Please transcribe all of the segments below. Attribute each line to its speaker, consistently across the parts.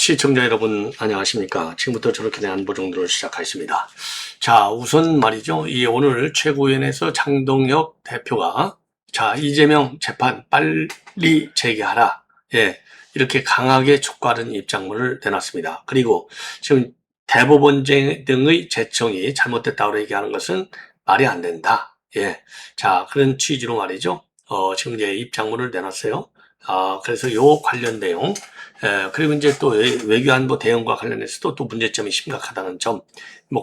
Speaker 1: 시청자 여러분 안녕하십니까. 지금부터 저렇게 대한 안보 정도를 시작하겠습니다. 자, 우선 말이죠. 이 오늘 최고위원회에서 장동혁 대표가 이재명 재판 빨리 재개하라. 예, 이렇게 강하게 촉구하는 입장문을 내놨습니다. 그리고 지금 대법원 등의 제청이 잘못됐다고 얘기하는 것은 말이 안 된다. 예, 자, 그런 취지로 말이죠. 지금 이제 입장문을 내놨어요. 그래서 요 관련 내용, 그리고 이제 또 외교안보 대응과 관련해서도 또 문제점이 심각하다는 점,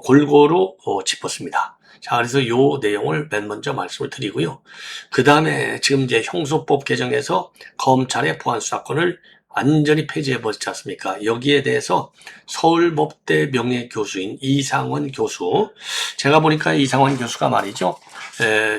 Speaker 1: 골고루 짚었습니다. 자, 그래서 요 내용을 맨 먼저 말씀을 드리고요. 그 다음에 지금 이제 형소법 개정에서 검찰의 보안수사권을 완전히 폐지해버렸지 않습니까? 여기에 대해서 서울법대 명예교수인 이상원 교수, 제가 보니까 이상원 교수가 말이죠.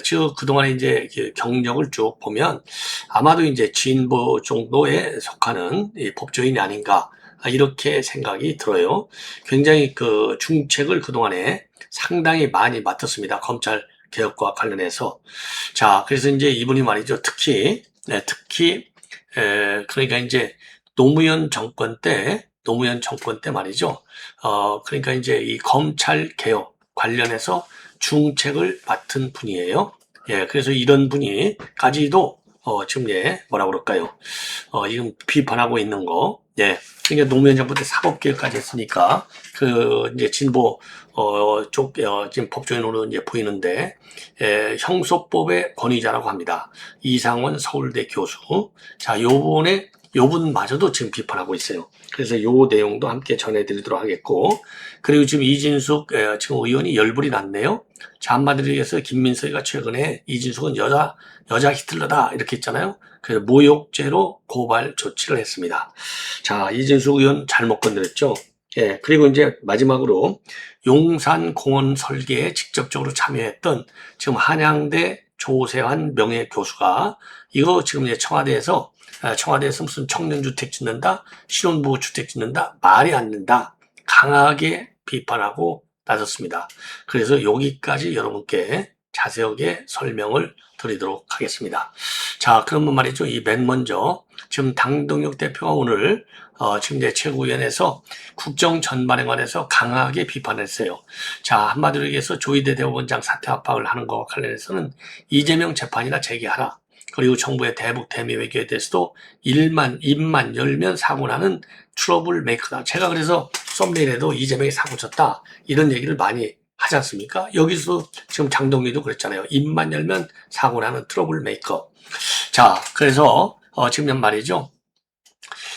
Speaker 1: 즉 그동안에 이제 경력을 쭉 보면 아마도 이제 진보 정도에 속하는 이 법조인이 아닌가 이렇게 생각이 들어요. 굉장히 그 중책을 그동안에 상당히 많이 맡았습니다. 검찰 개혁과 관련해서. 자, 그래서 이제 이분이 말이죠. 특히 그러니까 이제 노무현 정권 때 말이죠. 그러니까 이제 이 검찰 개혁 관련해서 중책을 맡은 분이에요. 예, 그래서 이런 분이까지도 지금 뭐라 그럴까요? 지금 비판하고 있는 거. 예. 그러니까 노무현 정부 때 사법개혁까지 했으니까 그 이제 진보 쪽 지금 법조인으로 이제 보이는데 형소법의 권위자라고 합니다. 이상원 서울대 교수. 자, 요분마저도 지금 비판하고 있어요. 그래서 요 내용도 함께 전해드리도록 하겠고, 그리고 지금 이진숙 지금 의원이 열불이 났네요. 자, 한마디로 얘기해서 김민석이가 최근에 이진숙은 여자 히틀러다 이렇게 했잖아요. 그래서 모욕죄로 고발 조치를 했습니다. 자, 이진숙 의원 잘못 건드렸죠. 예, 그리고 이제 마지막으로 용산 공원 설계에 직접적으로 참여했던 지금 한양대 조세환 명예교수가 이거 지금 이제 청와대에서 무슨 청년주택 짓는다, 신혼부부주택 짓는다, 말이 안 된다, 강하게 비판하고 나섰습니다. 그래서 여기까지 여러분께 자세하게 설명을 드리도록 하겠습니다. 자, 그러면 말이죠. 이 맨 먼저 지금 당동혁 대표가 오늘 지금 이제 최고위원회에서 국정 전반에 관해서 강하게 비판했어요. 자, 한마디로 얘기해서 조희대 대법원장 사퇴 압박을 하는 것과 관련해서는 이재명 재판이나 재개하라. 그리고 정부의 대북 대미 외교에 대해서도 입만 열면 사고 나는 트러블 메이커다. 제가 그래서 썸네일에도 이재명이 사고 쳤다 이런 얘기를 많이 하지 않습니까? 여기서 지금 장동희도 그랬잖아요. 입만 열면 사고 나는 트러블 메이커. 자, 그래서 지금 말이죠.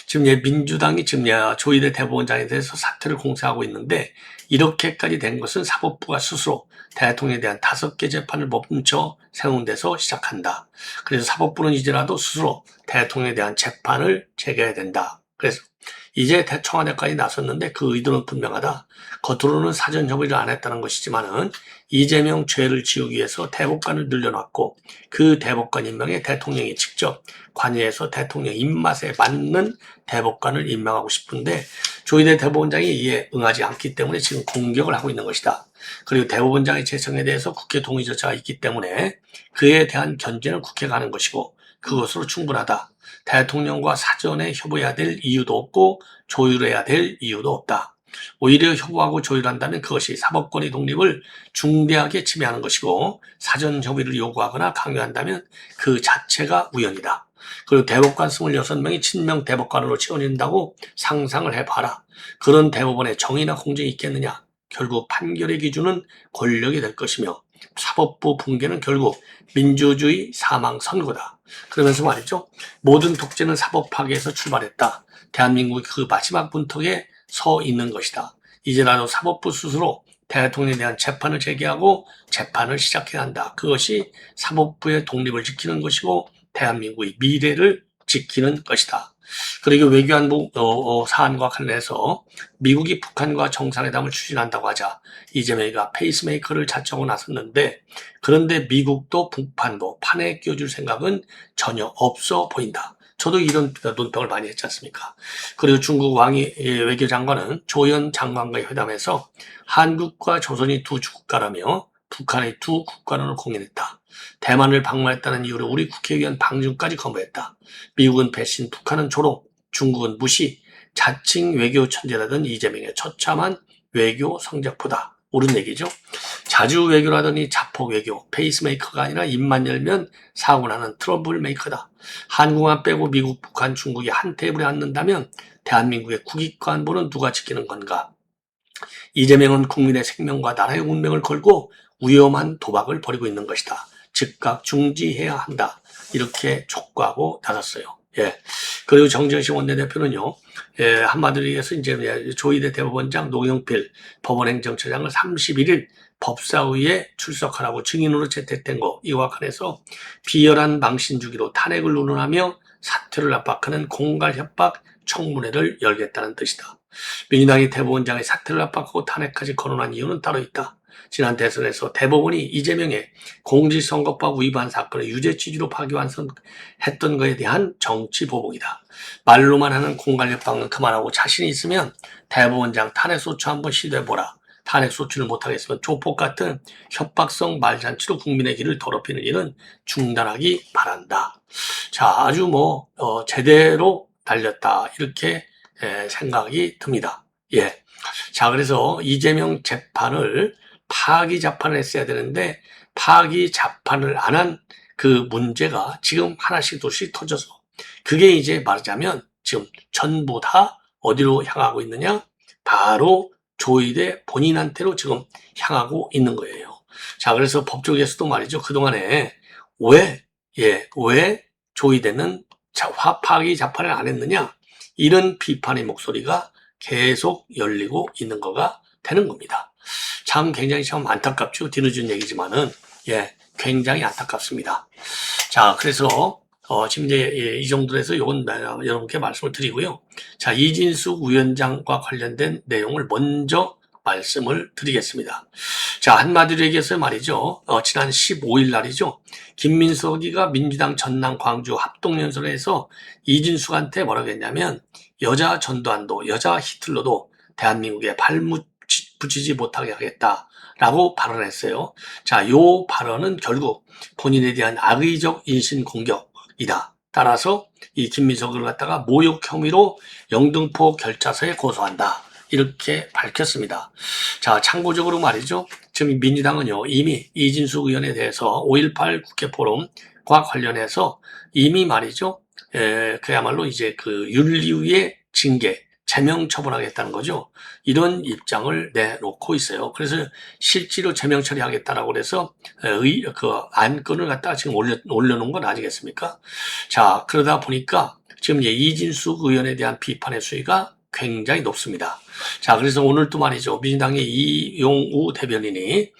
Speaker 1: 지금 민주당이 지금 조희대 대법원장에 대해서 사퇴를 공세하고 있는데 이렇게까지 된 것은 사법부가 스스로 대통령에 대한 5개 재판을 멈춰 세운 데서 시작한다. 그래서 사법부는 이제라도 스스로 대통령에 대한 재판을 제기해야 된다. 그래서 이제 청와대까지 나섰는데 그 의도는 분명하다. 겉으로는 사전 협의를 안 했다는 것이지만은 이재명 죄를 지우기 위해서 대법관을 늘려놨고 그 대법관 임명에 대통령이 직접 관여해서 대통령 입맛에 맞는 대법관을 임명하고 싶은데 조희대 대법원장이 이에 응하지 않기 때문에 지금 공격을 하고 있는 것이다. 그리고 대법원장의 제청에 대해서 국회 동의 절차가 있기 때문에 그에 대한 견제는 국회가 하는 것이고 그것으로 충분하다. 대통령과 사전에 협의해야 될 이유도 없고 조율해야 될 이유도 없다. 오히려 협의하고 조율한다면 그것이 사법권의 독립을 중대하게 침해하는 것이고 사전 협의를 요구하거나 강요한다면 그 자체가 우연이다. 그리고 대법관 26명이 친명 대법관으로 채워진다고 상상을 해봐라. 그런 대법원에 정의나 공정이 있겠느냐? 결국 판결의 기준은 권력이 될 것이며 사법부 붕괴는 결국 민주주의 사망 선고다. 그러면서 말이죠. 모든 독재는 사법 파괴에서 출발했다. 대한민국이 그 마지막 문턱에 서 있는 것이다. 이제라도 사법부 스스로 대통령에 대한 재판을 제기하고 재판을 시작해야 한다. 그것이 사법부의 독립을 지키는 것이고 대한민국의 미래를 지키는 것이다. 그리고 외교안보 사안과 관련해서 미국이 북한과 정상회담을 추진한다고 하자 이재명이가 페이스메이커를 자청하고 나섰는데 그런데 미국도 북한도 판에 끼워줄 생각은 전혀 없어 보인다. 저도 이런 논평을 많이 했지 않습니까? 그리고 중국 왕이 외교장관은 조현 장관과의 회담에서 한국과 조선이 두 국가라며 북한의 두 국가론을 공언했다. 대만을 방문했다는 이유로 우리 국회의원 방중까지 거부했다. 미국은 배신, 북한은 조롱, 중국은 무시, 자칭 외교 천재라던 이재명의 처참한 외교 성적보다 옳은 얘기죠. 자주 외교를 하더니 자폭 외교, 페이스메이커가 아니라 입만 열면 사고 나는 트러블 메이커다. 한국만 빼고 미국, 북한, 중국이 한 테이블에 앉는다면 대한민국의 국익과 안보는 누가 지키는 건가? 이재명은 국민의 생명과 나라의 운명을 걸고 위험한 도박을 벌이고 있는 것이다. 즉각 중지해야 한다. 이렇게 촉구하고 나섰어요. 예. 그리고 정정식 원내대표는요, 한마디로 얘기해서 이제 조희대 대법원장 노영필 법원행정처장을 31일 법사위에 출석하라고 증인으로 채택된 거, 이와 관해서 비열한 망신 주기로 탄핵을 운운하며 사퇴를 압박하는 공갈 협박 청문회를 열겠다는 뜻이다. 민주당이 대법원장의 사퇴를 압박하고 탄핵까지 거론한 이유는 따로 있다. 지난 대선에서 대법원이 이재명의 공직선거법 위반 사건을 유죄 취지로 파기환송했던 것에 대한 정치 보복이다. 말로만 하는 공갈 협박은 그만하고 자신이 있으면 대법원장 탄핵소추 한번 시도해보라. 탄핵소추를 못하겠으면 조폭 같은 협박성 말잔치로 국민의 길을 더럽히는 일은 중단하기 바란다. 자, 아주 제대로 달렸다. 이렇게 생각이 듭니다. 예. 자, 그래서 이재명 재판을 파기자판을 했어야 되는데 파기자판을 안 한 그 문제가 지금 하나씩 둘씩 터져서 그게 이제 말하자면 지금 전부 다 어디로 향하고 있느냐? 바로 조희대 본인한테로 지금 향하고 있는 거예요. 자, 그래서 법조계에서도 말이죠. 그동안에 왜 조희대는 파기자판을 안 했느냐? 이런 비판의 목소리가 계속 열리고 있는 거가 되는 겁니다. 참 굉장히 참 안타깝죠. 뒤늦은 얘기지만은 굉장히 안타깝습니다. 자, 그래서 지금 이제 이 정도로 해서 이건 여러분께 말씀을 드리고요. 자, 이진숙 위원장과 관련된 내용을 먼저 말씀을 드리겠습니다. 자, 한마디로 얘기해서 말이죠. 지난 15일 날이죠. 김민석이가 민주당 전남 광주 합동연설을 해서 이진숙한테 뭐라고 했냐면 여자 전두환도 여자 히틀러도 대한민국에 발붙이지 못하게 하겠다라고 발언했어요. 자, 요 발언은 결국 본인에 대한 악의적 인신 공격이다. 따라서 이 김민석을 갖다가 모욕 혐의로 영등포 결자서에 고소한다. 이렇게 밝혔습니다. 자, 참고적으로 말이죠. 지금 민주당은요, 이미 이진숙 의원에 대해서 5.18 국회 포럼과 관련해서 이미 말이죠. 그야말로 이제 그 윤리위의 징계, 제명 처분하겠다는 거죠. 이런 입장을 내놓고 있어요. 그래서 실제로 제명 처리하겠다라고 그래서 그 안건을 갖다가 지금 올려놓은 건 아니겠습니까? 자, 그러다 보니까 지금 이제 이진숙 의원에 대한 비판의 수위가 굉장히 높습니다. 자, 그래서 오늘 또 말이죠. 민주당의 이용우 대변인이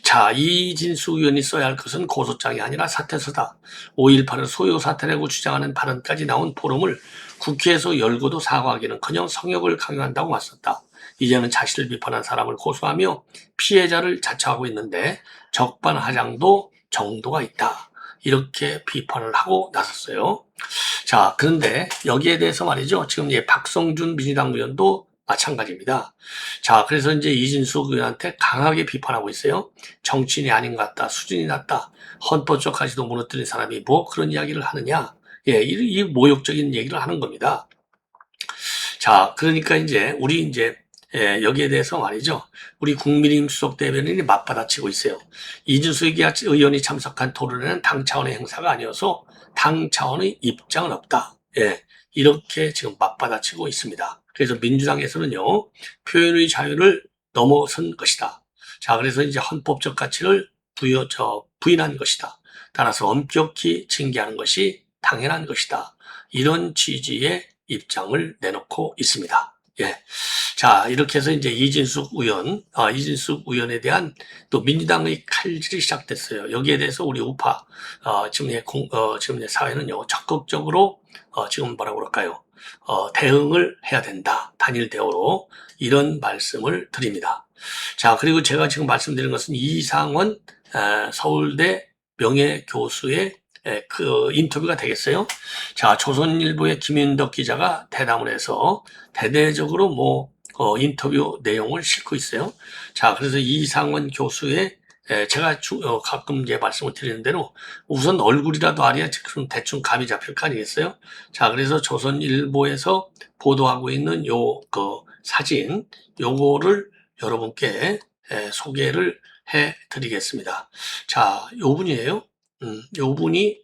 Speaker 1: 자, 이진숙 의원이 써야 할 것은 고소장이 아니라 사퇴서다. 5.18을 소요 사퇴라고 주장하는 발언까지 나온 포럼을 국회에서 열고도 사과하기는커녕 성역을 강요한다고 맞섰다. 이제는 자신을 비판한 사람을 고소하며 피해자를 자처하고 있는데 적반하장도 정도가 있다. 이렇게 비판을 하고 나섰어요. 자, 그런데 여기에 대해서 말이죠. 지금 박성준 민주당 의원도 마찬가지입니다. 자, 그래서 이제 이진숙 의원한테 강하게 비판하고 있어요. 정치인이 아닌 것 같다. 수준이 낮다. 헌법적까지도 무너뜨린 사람이 뭐 그런 이야기를 하느냐. 이 모욕적인 얘기를 하는 겁니다. 자, 그러니까 우리 여기에 대해서 말이죠. 우리 국민의힘 수석 대변인이 맞받아치고 있어요. 이준수 의원이 참석한 토론회는 당 차원의 행사가 아니어서 당 차원의 입장은 없다. 이렇게 지금 맞받아치고 있습니다. 그래서 민주당에서는요, 표현의 자유를 넘어선 것이다. 자, 그래서 이제 헌법적 가치를 부인한 것이다. 따라서 엄격히 징계하는 것이 당연한 것이다. 이런 취지의 입장을 내놓고 있습니다. 자, 이렇게 해서 이제 이진숙 의원에 대한 또 민주당의 칼질이 시작됐어요. 여기에 대해서 우리 우파, 지금 사회는요, 적극적으로, 지금 뭐라고 그럴까요? 대응을 해야 된다. 단일 대우로. 이런 말씀을 드립니다. 자, 그리고 제가 지금 말씀드린 것은 이상원, 서울대 명예교수의 그 인터뷰가 되겠어요. 자, 조선일보의 김윤덕 기자가 대담을 해서 대대적으로 인터뷰 내용을 싣고 있어요. 자, 그래서 이상원 교수의 제가 가끔 이제 말씀을 드리는 대로 우선 얼굴이라도 알아야 지금 대충 감이 잡힐 거 아니겠어요? 자, 그래서 조선일보에서 보도하고 있는 그 사진, 요거를 여러분께 소개를 해 드리겠습니다. 자, 요 분이에요. 요 분이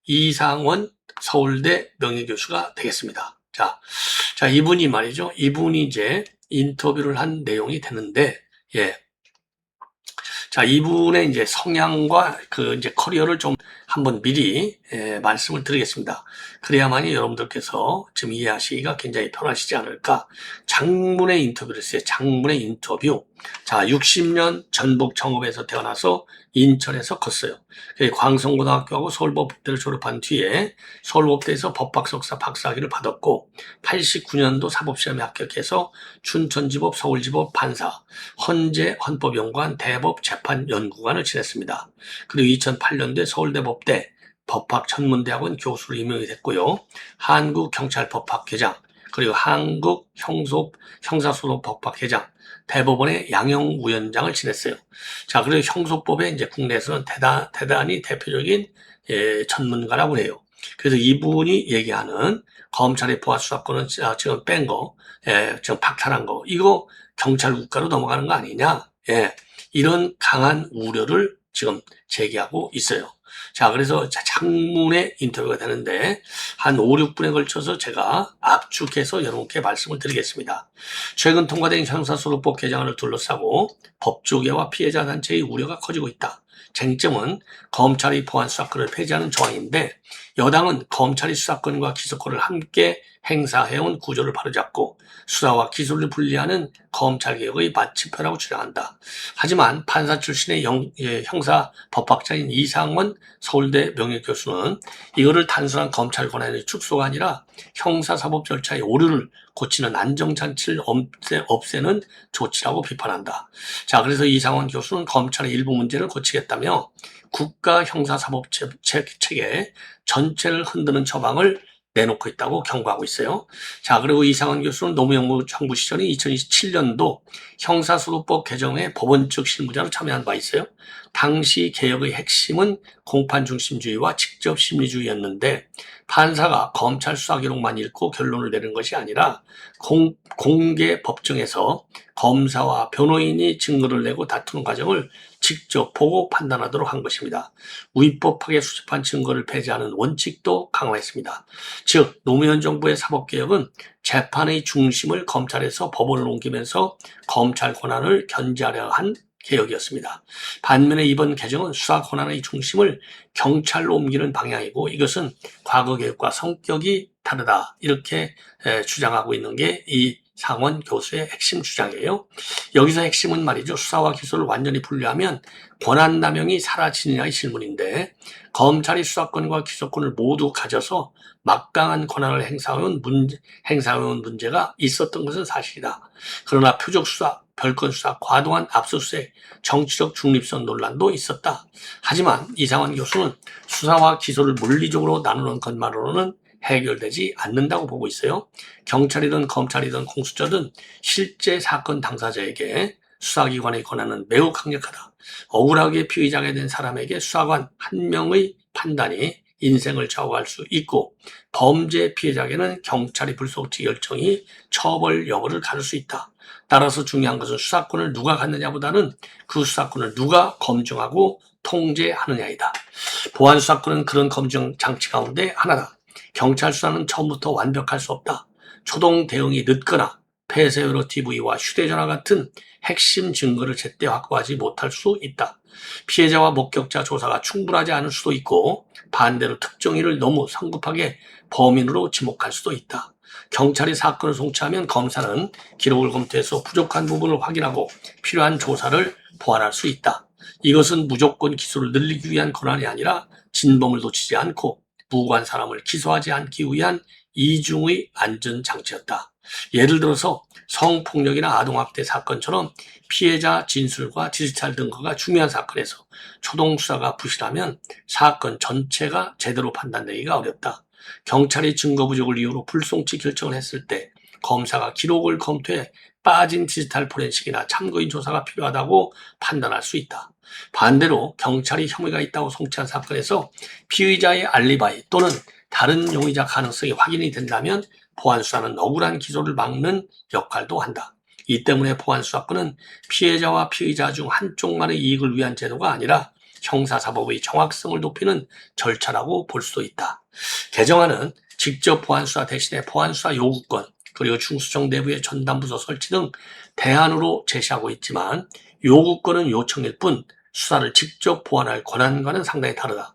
Speaker 1: 이상원 서울대 명예교수가 되겠습니다. 자, 이분이 말이죠. 이분이 이제 인터뷰를 한 내용이 되는데, 예. 자, 이분의 이제 성향과 그 이제 커리어를 좀 한번 미리 말씀을 드리겠습니다. 그래야만이 여러분들께서 지금 이해하시기가 굉장히 편하시지 않을까. 장문의 인터뷰를 했어요. 장문의 인터뷰. 자, 60년 전북 정읍에서 태어나서 인천에서 컸어요. 광성고등학교하고 서울법대를 졸업한 뒤에 서울법대에서 법학석사 박사학위를 받았고 89년도 사법시험에 합격해서 춘천지법, 서울지법 판사, 헌재 헌법연구원 대법재판연구관을 지냈습니다. 그리고 2008년도에 서울대법대 법학전문대학원 교수로 임명이 됐고요. 한국경찰법학회장, 그리고 한국형사소송법학회장, 대법원의 양형위원장을 지냈어요. 자, 그리고 형소법에 이제 국내에서는 대단히 대표적인 전문가라고 해요. 그래서 이분이 얘기하는 검찰의 보안 수사권은 지금 뺀 거, 지금 박탈한 거, 이거 경찰 국가로 넘어가는 거 아니냐? 이런 강한 우려를 지금 제기하고 있어요. 자, 그래서 장문의 인터뷰가 되는데 한 5, 6분에 걸쳐서 제가 압축해서 여러분께 말씀을 드리겠습니다. 최근 통과된 형사소송법 개정안을 둘러싸고 법조계와 피해자 단체의 우려가 커지고 있다. 쟁점은 검찰이 보안 수사권을 폐지하는 조항인데 여당은 검찰이 수사권과 기소권을 함께 행사해온 구조를 바로잡고 수사와 기소를 분리하는 검찰개혁의 마침표라고 주장한다. 하지만 판사 출신의 형사법학자인 이상원 서울대 명예교수는 이거를 단순한 검찰 권한의 축소가 아니라 형사사법 절차의 오류를 고치는 안정장치를 없애는 조치라고 비판한다. 자, 그래서 이상원 교수는 검찰의 일부 문제를 고치겠다며 국가 형사사법 체계 전체를 흔드는 처방을 내놓고 있다고 경고하고 있어요. 자, 그리고 이상원 교수는 노무현 정부 시절인 2027년도 형사소송법 개정에 법원 측 실무자로 참여한 바 있어요. 당시 개혁의 핵심은 공판 중심주의와 직접 심리주의였는데 판사가 검찰 수사 기록만 읽고 결론을 내는 것이 아니라 공개 법정에서 검사와 변호인이 증거를 내고 다투는 과정을 직접 보고 판단하도록 한 것입니다. 위법하게 수집한 증거를 폐지하는 원칙도 강화했습니다. 즉 노무현 정부의 사법개혁은 재판의 중심을 검찰에서 법원을 옮기면서 검찰 권한을 견제하려 한 개혁이었습니다. 반면에 이번 개정은 수사 권한의 중심을 경찰로 옮기는 방향이고 이것은 과거 개혁과 성격이 다르다 이렇게 주장하고 있는 게 이상원 교수의 핵심 주장이에요. 여기서 핵심은 말이죠. 수사와 기소를 완전히 분리하면 권한 남용이 사라지느냐의 질문인데 검찰이 수사권과 기소권을 모두 가져서 막강한 권한을 행사해온 문제가 있었던 것은 사실이다. 그러나 표적 수사, 별건 수사, 과도한 압수수색, 정치적 중립성 논란도 있었다. 하지만 이상원 교수는 수사와 기소를 물리적으로 나누는 것만으로는 해결되지 않는다고 보고 있어요. 경찰이든 검찰이든 공수처든 실제 사건 당사자에게 수사기관의 권한은 매우 강력하다. 억울하게 피의자가 된 사람에게 수사관 한 명의 판단이 인생을 좌우할 수 있고 범죄 피해자에게는 경찰의 불소치 결정이 처벌 여부를 가를 수 있다. 따라서 중요한 것은 수사권을 누가 갖느냐보다는 그 수사권을 누가 검증하고 통제하느냐이다. 보안 수사권은 그런 검증 장치 가운데 하나다. 경찰 수사는 처음부터 완벽할 수 없다. 초동 대응이 늦거나 폐쇄회로 TV와 휴대전화 같은 핵심 증거를 제때 확보하지 못할 수 있다. 피해자와 목격자 조사가 충분하지 않을 수도 있고 반대로 특정인을 너무 성급하게 범인으로 지목할 수도 있다. 경찰이 사건을 송치하면 검사는 기록을 검토해서 부족한 부분을 확인하고 필요한 조사를 보완할 수 있다. 이것은 무조건 기소를 늘리기 위한 권한이 아니라 진범을 놓치지 않고 무고한 사람을 기소하지 않기 위한 이중의 안전장치였다. 예를 들어서 성폭력이나 아동학대 사건처럼 피해자 진술과 디지털 증거가 중요한 사건에서 초동 수사가 부실하면 사건 전체가 제대로 판단되기가 어렵다. 경찰이 증거 부족을 이유로 불송치 결정을 했을 때 검사가 기록을 검토해 빠진 디지털 포렌식이나 참고인 조사가 필요하다고 판단할 수 있다. 반대로 경찰이 혐의가 있다고 송치한 사건에서 피의자의 알리바이 또는 다른 용의자 가능성이 확인이 된다면 보안수사는 억울한 기소를 막는 역할도 한다. 이 때문에 보안수사권은 피해자와 피의자 중 한쪽만의 이익을 위한 제도가 아니라 형사사법의 정확성을 높이는 절차라고 볼 수도 있다. 개정안은 직접 보안수사 대신에 보안수사 요구권, 그리고 중수청 내부의 전담부서 설치 등 대안으로 제시하고 있지만 요구권은 요청일 뿐 수사를 직접 보완할 권한과는 상당히 다르다.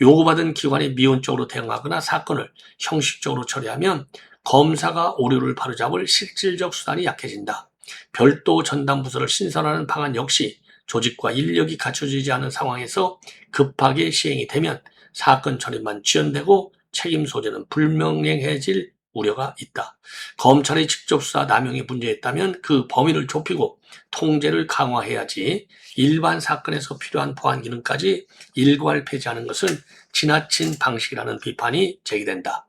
Speaker 1: 요구받은 기관이 미온적으로 대응하거나 사건을 형식적으로 처리하면 검사가 오류를 바로잡을 실질적 수단이 약해진다. 별도 전담부서를 신설하는 방안 역시 조직과 인력이 갖춰지지 않은 상황에서 급하게 시행이 되면 사건 처리만 지연되고 책임 소재는 불명령해질 우려가 있다. 검찰이 직접 수사 남용이 문제였다면 그 범위를 좁히고 통제를 강화해야지 일반 사건에서 필요한 보안 기능까지 일괄 폐지하는 것은 지나친 방식이라는 비판이 제기된다.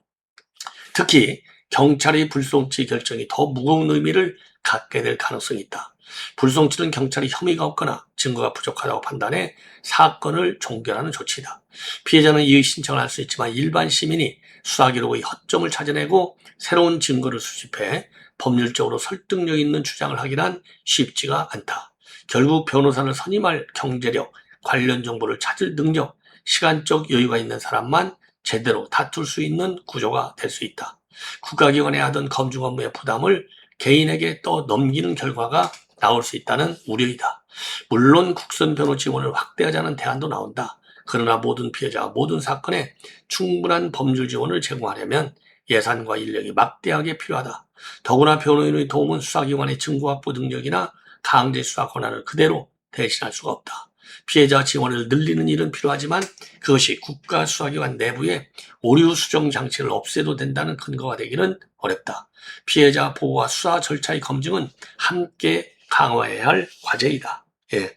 Speaker 1: 특히 경찰의 불송치 결정이 더 무거운 의미를 갖게 될 가능성이 있다. 불송치는 경찰이 혐의가 없거나 증거가 부족하다고 판단해 사건을 종결하는 조치이다. 피해자는 이의 신청을 할 수 있지만 일반 시민이 수사 기록의 허점을 찾아내고 새로운 증거를 수집해 법률적으로 설득력 있는 주장을 하기란 쉽지가 않다. 결국 변호사를 선임할 경제력, 관련 정보를 찾을 능력, 시간적 여유가 있는 사람만 제대로 다툴 수 있는 구조가 될 수 있다. 국가기관에 하던 검증 업무의 부담을 개인에게 또 넘기는 결과가 나올 수 있다는 우려이다. 물론 국선 변호 지원을 확대하자는 대안도 나온다. 그러나 모든 피해자와 모든 사건에 충분한 법률 지원을 제공하려면 예산과 인력이 막대하게 필요하다. 더구나 변호인의 도움은 수사기관의 증거 확보 능력이나 강제 수사 권한을 그대로 대신할 수가 없다. 피해자 지원을 늘리는 일은 필요하지만 그것이 국가수사기관 내부의 오류 수정 장치를 없애도 된다는 근거가 되기는 어렵다. 피해자 보호와 수사 절차의 검증은 함께 강화해야 할 과제이다. 예.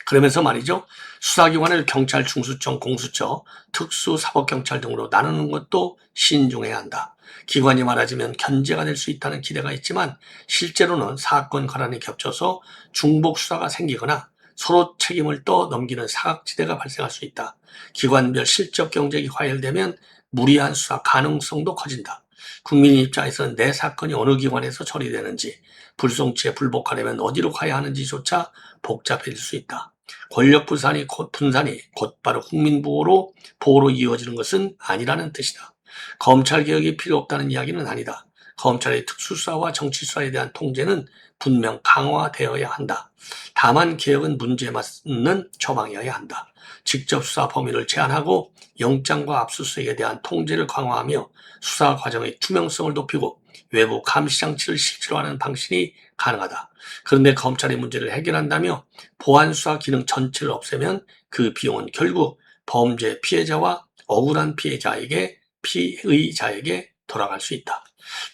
Speaker 1: 그러면서 말이죠. 수사기관을 경찰, 중수청, 공수처, 특수사법경찰 등으로 나누는 것도 신중해야 한다. 기관이 많아지면 견제가 될 수 있다는 기대가 있지만 실제로는 사건 관한이 겹쳐서 중복 수사가 생기거나 서로 책임을 떠넘기는 사각지대가 발생할 수 있다. 기관별 실적 경쟁이 과열되면 무리한 수사 가능성도 커진다. 국민 입장에서는 내 사건이 어느 기관에서 처리되는지, 불송치에 불복하려면 어디로 가야 하는지조차 복잡해질 수 있다. 권력 분산이 곧바로 국민 보호로 이어지는 것은 아니라는 뜻이다. 검찰 개혁이 필요 없다는 이야기는 아니다. 검찰의 특수수사와 정치수사에 대한 통제는 분명 강화되어야 한다. 다만 개혁은 문제에 맞는 처방이어야 한다. 직접 수사 범위를 제한하고 영장과 압수수색에 대한 통제를 강화하며 수사 과정의 투명성을 높이고 외부 감시 장치를 실제로 하는 방식이 가능하다. 그런데 검찰이 문제를 해결한다며 보안수사 기능 전체를 없애면 그 비용은 결국 범죄 피해자와 억울한 피해자에게 피의자에게 돌아갈 수 있다.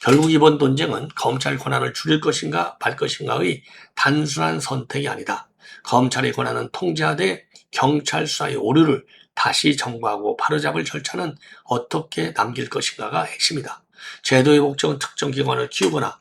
Speaker 1: 결국 이번 논쟁은 검찰 권한을 줄일 것인가 말 것인가의 단순한 선택이 아니다. 검찰의 권한은 통제하되 경찰 수사의 오류를 다시 점거하고 바로잡을 절차는 어떻게 남길 것인가가 핵심이다. 제도의 목적은 특정 기관을 키우거나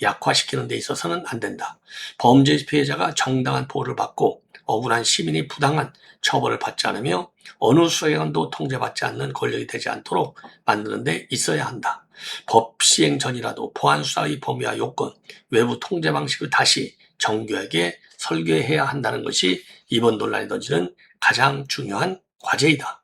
Speaker 1: 약화시키는 데 있어서는 안 된다. 범죄 피해자가 정당한 보호를 받고 억울한 시민이 부당한 처벌을 받지 않으며 어느 수사기관도 통제받지 않는 권력이 되지 않도록 만드는 데 있어야 한다. 법 시행 전이라도 보안수사의 범위와 요건, 외부 통제 방식을 다시 정교하게 설계해야 한다는 것이 이번 논란이 던지는 가장 중요한 과제이다.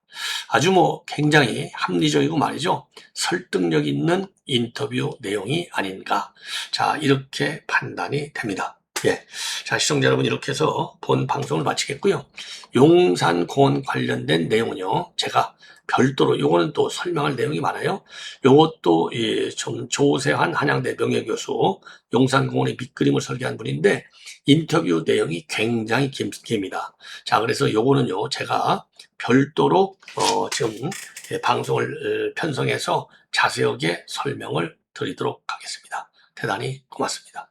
Speaker 1: 아주 굉장히 합리적이고 말이죠. 설득력 있는 인터뷰 내용이 아닌가. 자, 이렇게 판단이 됩니다. 예. 자, 시청자 여러분, 이렇게 해서 본 방송을 마치겠고요. 용산공원 관련된 내용은요, 제가 별도로, 요거는 또 설명할 내용이 많아요. 요것도 좀 조세환 한양대 명예교수, 용산공원의 밑그림을 설계한 분인데, 인터뷰 내용이 굉장히 깁니다. 자, 그래서 요거는요, 제가 별도로, 지금 방송을 편성해서 자세하게 설명을 드리도록 하겠습니다. 대단히 고맙습니다.